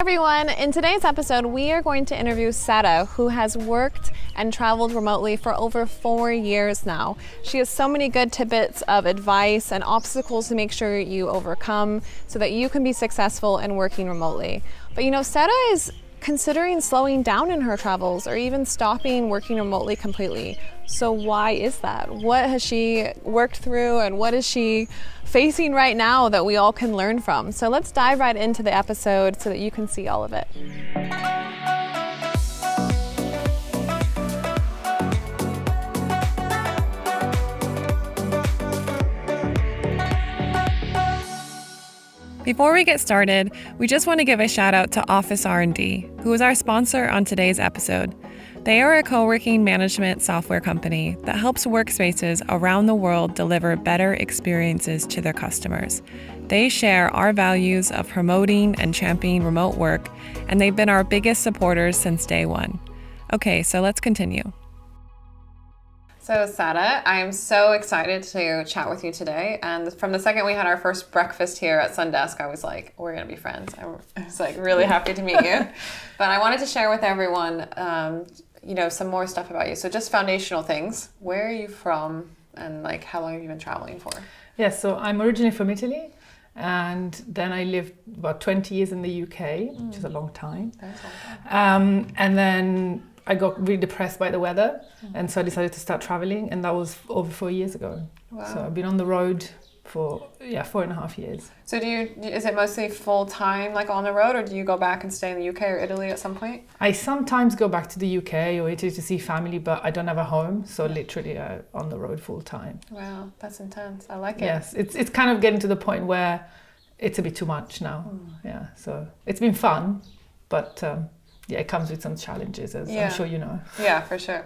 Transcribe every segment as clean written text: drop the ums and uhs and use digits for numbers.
Everyone, in today's episode we are going to interview Sara, who has worked and traveled remotely for over 4 years now. She has so many good tidbits of advice and obstacles to make sure you overcome so that you can be successful in working remotely. But you know, Sara is considering slowing down in her travels or even stopping working remotely completely. So why is that? What has she worked through and what is she facing right now that we all can learn from? So let's dive right into the episode so that you can see all of it. Before we get started, we just want to give a shout out to Office R&D, who is our sponsor on today's episode. They are a co-working management software company that helps workspaces around the world deliver better experiences to their customers. They share our values of promoting and championing remote work, and they've been our biggest supporters since day one. Okay, so let's continue. So Sara, I'm so excited to chat with you today. And from the second we had our first breakfast here at SunDesk, I was like, we're going to be friends. I was like really happy to meet you. But I wanted to share with everyone, some more stuff about you. So just foundational things. Where are you from and like how long have you been traveling for? Yes, so I'm originally from Italy. And then I lived about 20 years in the UK, which is a long time. That's a long time. And then I got really depressed by the weather, and so I decided to start traveling, and that was over 4 years ago. Wow. So I've been on the road for 4.5 years. So is it mostly full time like on the road, or do you go back and stay in the UK or Italy at some point? I sometimes go back to the UK or Italy to see family, but I don't have a home, so literally on the road full time. Wow, that's intense. I like it. Yes, it's kind of getting to the point where it's a bit too much now. Yeah, so it's been fun, but it comes with some challenges, as I'm sure you know. Yeah, for sure.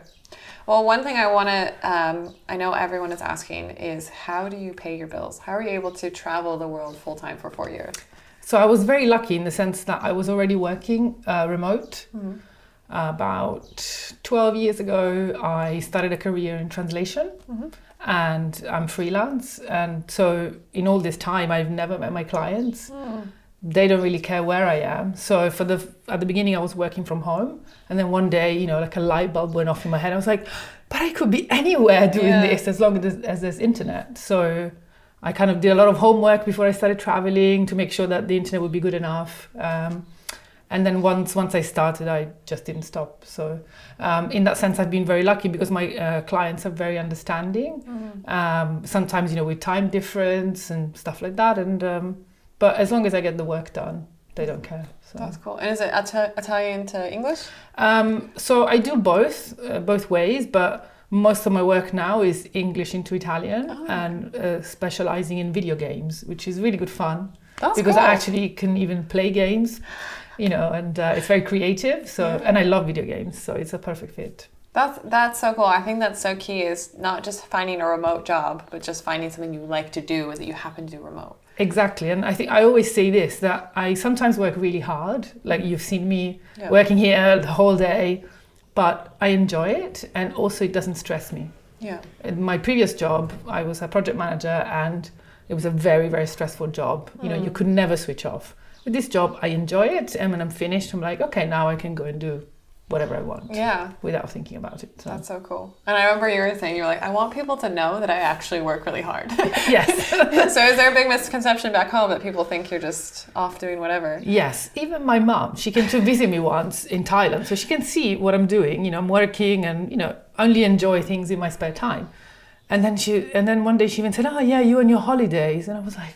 Well, one thing I know everyone is asking is, how do you pay your bills? How are you able to travel the world full time for 4 years? So I was very lucky in the sense that I was already working remote. About 12 years ago, I started a career in translation, and I'm freelance. And so in all this time, I've never met my clients. They don't really care where I am. So at the beginning I was working from home, and then one day, like a light bulb went off in my head. I was like, but I could be anywhere doing this as long as there's internet. So I kind of did a lot of homework before I started traveling to make sure that the internet would be good enough. And then once I started, I just didn't stop. So in that sense, I've been very lucky because my clients are very understanding. Sometimes, with time difference and stuff like that. But as long as I get the work done, they don't care. So. That's cool. And is it Italian to English? So I do both ways, but most of my work now is English into Italian and specializing in video games, which is really good fun. That's because cool. I actually can even play games, and it's very creative. So and I love video games, so it's a perfect fit. That's so cool. I think that's so key, is not just finding a remote job, but just finding something you like to do that you happen to do remote. Exactly. And I think I always say this, that I sometimes work really hard. Like you've seen me working here the whole day, but I enjoy it. And also it doesn't stress me. Yeah. In my previous job, I was a project manager, and it was a very, very stressful job. You could never switch off. With this job, I enjoy it. And when I'm finished, I'm like, okay, now I can go and do whatever I want without thinking about it. So. That's so cool. And I remember you were saying, you're like, I want people to know that I actually work really hard. Yes. So is there a big misconception back home that people think you're just off doing whatever? Yes. Even my mom, she came to visit me once in Thailand, so she can see what I'm doing. I'm working and, only enjoy things in my spare time. And then one day she even said, oh yeah, you and your holidays. And I was like,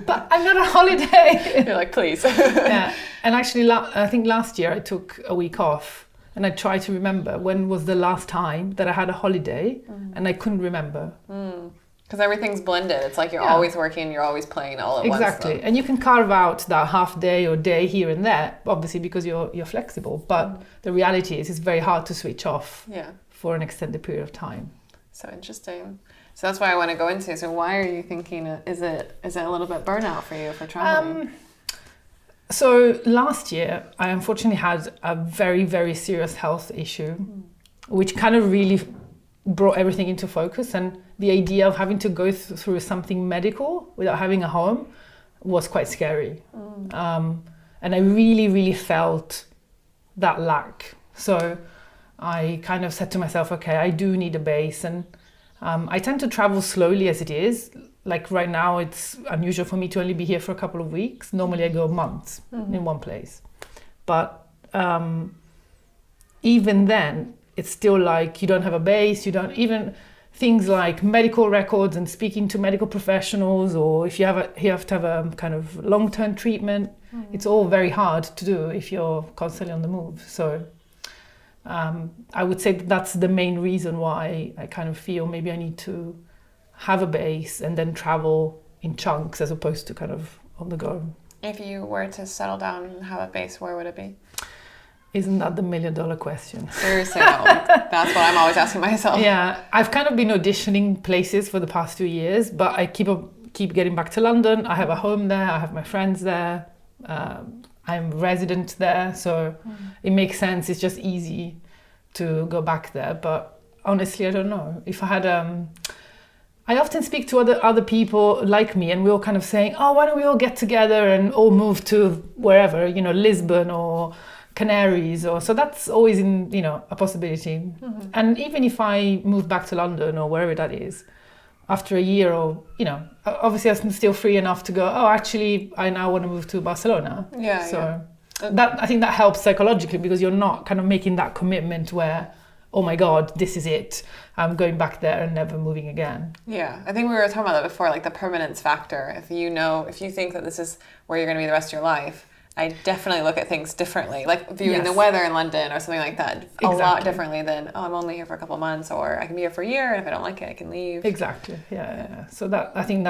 but I'm not on holiday. You're like, please. Yeah. And actually, I think last year I took a week off, and I tried to remember when was the last time that I had a holiday, and I couldn't remember. Because everything's blended. It's like you're always working, you're always playing all at once. Exactly. And you can carve out that half day or day here and there, obviously because you're flexible. But the reality is it's very hard to switch off for an extended period of time. So interesting. So that's why I want to go into. So why are you thinking, is it a little bit burnout for you for traveling? So last year, I unfortunately had a very, very serious health issue, which kind of really brought everything into focus. And the idea of having to go through something medical without having a home was quite scary. And I really, really felt that lack. So I kind of said to myself, okay, I do need a base. And I tend to travel slowly as it is. Like right now, it's unusual for me to only be here for a couple of weeks. Normally I go months in one place. But even then, it's still like you don't have a base, you don't even things like medical records and speaking to medical professionals, or if you have to have a kind of long-term treatment, it's all very hard to do if you're constantly on the move. So I would say that's the main reason why I kind of feel maybe I need to have a base and then travel in chunks as opposed to kind of on the go. If you were to settle down and have a base, where would it be? Isn't that the $1 million question? Seriously, no. That's what I'm always asking myself. Yeah, I've kind of been auditioning places for the past 2 years, but I keep getting back to London. I have a home there. I have my friends there. I'm resident there, so it makes sense. It's just easy to go back there. But honestly, I don't know. If I had, I often speak to other people like me, and we're all kind of saying, "Oh, why don't we all get together and all move to wherever, Lisbon or Canaries?" Or so that's always a possibility. And even if I move back to London or wherever that is, after a year or obviously I'm still free enough to go, oh, actually I now want to move to Barcelona. That I think that helps psychologically, because you're not kind of making that commitment where, oh my God, this is it, I'm going back there and never moving again. Yeah, I think we were talking about that before, like the permanence factor. If you think that this is where you're going to be the rest of your life, I definitely look at things differently, like viewing the weather in London or something like that a lot differently than, oh, I'm only here for a couple of months, or I can be here for a year, and if I don't like it, I can leave. Exactly, yeah. So that I think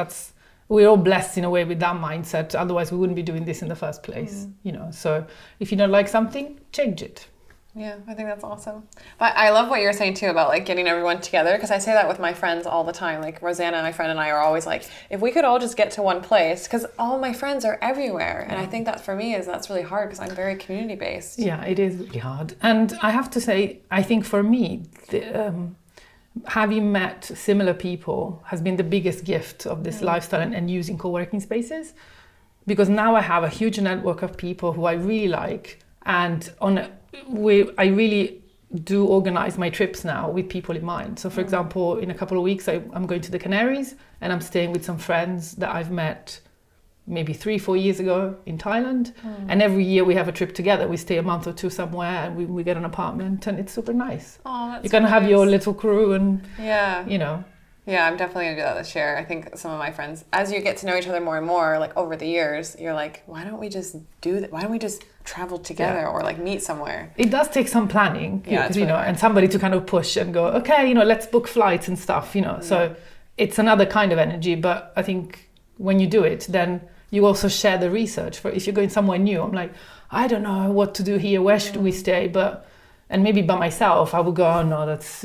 we're all blessed in a way with that mindset. Otherwise, we wouldn't be doing this in the first place, So if you don't like something, change it. Yeah, I think that's awesome. But I love what you're saying too about like getting everyone together, because I say that with my friends all the time. Like Rosanna, my friend, and I are always like, if we could all just get to one place, because all my friends are everywhere. And I think that for me that's really hard, because I'm very community based. Yeah, it is really hard. And I have to say, I think for me, having met similar people has been the biggest gift of this lifestyle and using co-working spaces, because now I have a huge network of people who I really like, and I really do organize my trips now with people in mind. So for example, in a couple of weeks, I'm going to the Canaries, and I'm staying with some friends that I've met maybe 3-4 years ago in Thailand. And every year we have a trip together. We stay a month or two somewhere, and we get an apartment, and it's super nice. Oh, that's You're going to have your little crew, and Yeah, I'm definitely going to do that this year. I think some of my friends, as you get to know each other more and more, like over the years, you're like, why don't we just do that? Why don't we just travel together or like meet somewhere? It does take some planning, it's really hard. And somebody to kind of push and go, okay, let's book flights and stuff, So it's another kind of energy. But I think when you do it, then you also share the research. For if you're going somewhere new, I'm like, I don't know what to do here. Where should we stay? And maybe by myself, I will go, oh no, that's,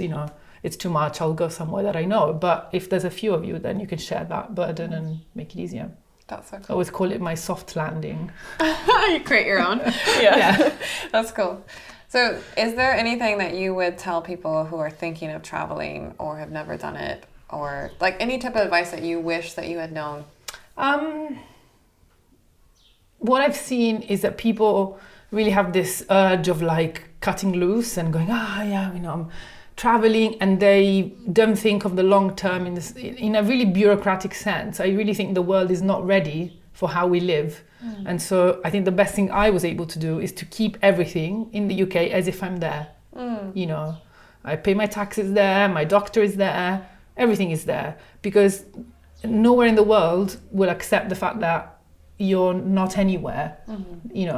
it's too much, I'll go somewhere that I know. But if there's a few of you, then you can share that burden and make it easier. That's so cool. I always call it my soft landing. You create your own. Yeah. That's cool. So is there anything that you would tell people who are thinking of traveling or have never done it, or like any type of advice that you wish that you had known? What I've seen is that people really have this urge of like cutting loose and going, I'm traveling, and they don't think of the long term in a really bureaucratic sense. I really think the world is not ready for how we live. And so I think the best thing I was able to do is to keep everything in the UK as if I'm there. I pay my taxes there, my doctor is there, everything is there, because nowhere in the world will accept the fact that you're not anywhere,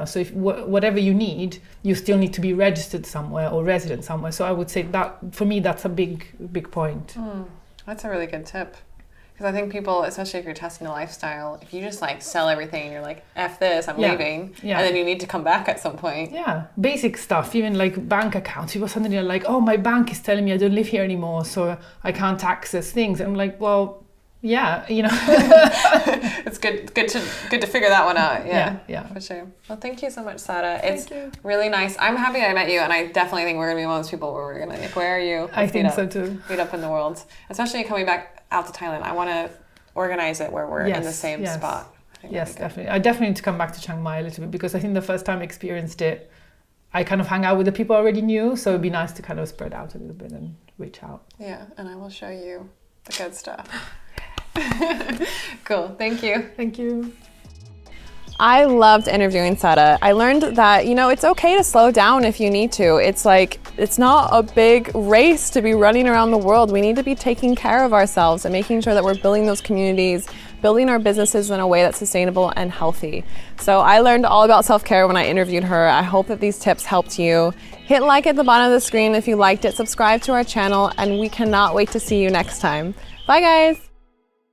so if whatever you need, you still need to be registered somewhere or resident somewhere. So I would say that for me, that's a big point. That's a really good tip, because I think people, especially if you're testing a lifestyle, if you just like sell everything and you're like, F this, I'm leaving, and then you need to come back at some point. Yeah, basic stuff, even like bank accounts. People suddenly are like, oh, my bank is telling me I don't live here anymore, so I can't access things. And I'm like, well, yeah, it's good to figure that one out. Yeah, for sure. Well, thank you so much, Sara. It's really nice. I'm happy I met you, and I definitely think we're gonna be one of those people where we're gonna like, where are you? I think so too. Meet up in the world, especially coming back out to Thailand. I want to organize it where we're in the same spot. I Yes, definitely. I definitely need to come back to Chiang Mai a little bit, because I think the first time I experienced it, I kind of hung out with the people I already knew. So it'd be nice to kind of spread out a little bit and reach out. Yeah, and I will show you the good stuff. Cool. Thank you. Thank you. I loved interviewing Sara. I learned that, it's okay to slow down if you need to. It's not a big race to be running around the world. We need to be taking care of ourselves and making sure that we're building those communities, building our businesses in a way that's sustainable and healthy. So I learned all about self-care when I interviewed her. I hope that these tips helped you. Hit like at the bottom of the screen if you liked it, subscribe to our channel, and we cannot wait to see you next time. Bye guys.